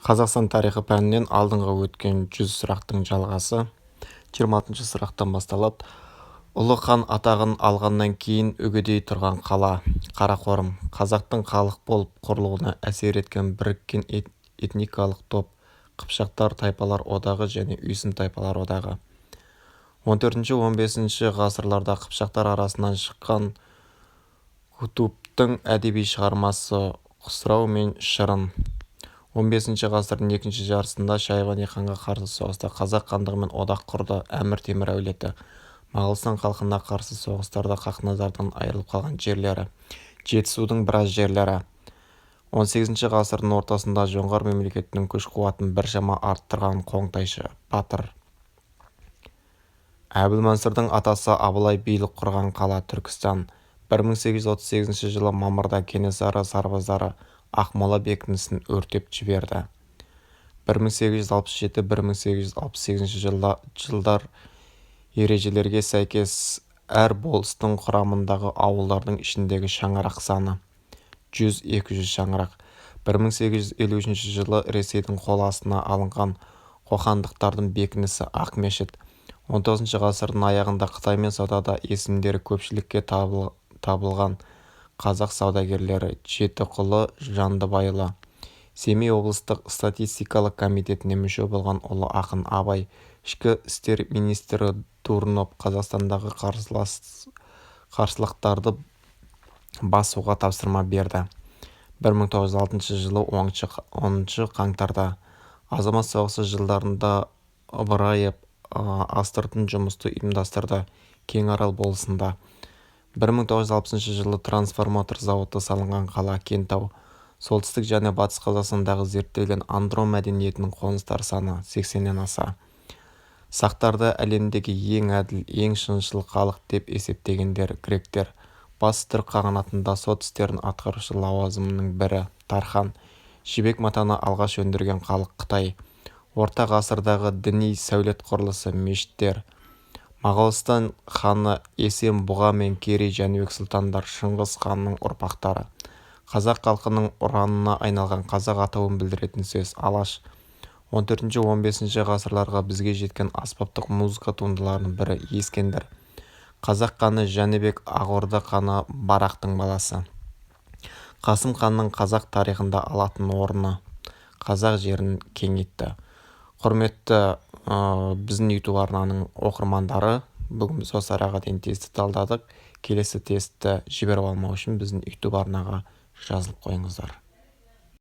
Қазақстан тарихы пәнінен алдыңғы өткен 100 сұрақтың жалғасы 26 сұрақтан басталады. Ұлы хан атағын алғаннан кейін үгедей тұрған қала Қарақорым. Қазақтың халық болып құрылуына әсер еткен біріккен этникалық топ Қыпшақтар тайпалар одағы және Үйсін тайпалар одағы. 14-15 ғасырларда Қыпшақтар арасынан шыққан Кутуптың әдеби шығармасы Құсырау мен Шырын. 15 ғасырдың екінші жартысында Шайбани ханға қарсы соғыста қазақ хандығымен одақ құрды. Әмір Темір әулеті Моғолстан халқына қарсы соғыстарда Хақназардан айырылып қалған жерлері, Жетісудың біраз жерлері. 18 ғасырдың ортасында жоңғар мемлекетінің күш-қуатын біршама арттырған Қоңтайшы батыр. Әбілмансұрдың атасы Абылай билік құрған қала Түркістан. 1838 жылы мамырда Кенесары сарбаздары Ақмола бекінісін өртеп жіберді. 1867-1868 жылдар ережелерге сәйкес әр болыстың құрамындағы ауылдардың ішіндегі шаңырақ саны 100-200 шаңырақ. 1853 жылы Ресейдің қол астына алынған қоқандықтардың бекінісі Ақмешіт. 19 ғасырдың аяғында Қытаймен саудада есімдері көпшілікке табылған қазақ саудагерлері Жетіқұлы, Жандыбайлы. Семей облыстық статистикалық комитетіне мүше болған ұлы ақын Абай. Ішкі істер министрі Дурнов Қазақстандағы қарсылықтарды басуға тапсырма берді. 1906 жылы 10 қаңтарда азамат соғысы жылдарында Ыбырайып астыртын жұмысты ұйымдастырды Кеңарал болысында. 1960 жылы трансформатор зауыты салынған қала Кентау. Солтүстік және батыс Қазақстандағы зерттелген андро мәдениетінің қоныстар саны 80-нен аса. Сақтарды әлемдегі ең әділ, ең шыншыл халық деп есептегендер гректер. Батыс түрік қағанатында сот істерін атқарушы лауазымның бірі Тархан. Жібек матаны алғаш өндірген халық Қытай. Орта ғасырдағы діни сәулет құрылысы мешіттер. Моғолстан ханы Есен Бұға мен Керей Жәнібек сұлтандар Шыңғыс ханның ұрпақтары. Қазақ халқының ұранына айналған қазақ атауын білдіретін сөз Алаш. 14-15 ғасырларға бізге жеткен аспаптық музыка туындыларының бірі Ескендір. Қазақ ханы Жәнібек Ақ-Орда ханы Барақтың баласы. Қасым ханның қазақ тарихында алатын орны қазақ жерін кеңейтті. Құрметті біздің YouTube арнаның оқырмандары, бүгін біз осы араға дейін тестті талдадық. Келесі тестті жіберіп алмау үшін біздің YouTube арнаға жазылып қойыңыздар.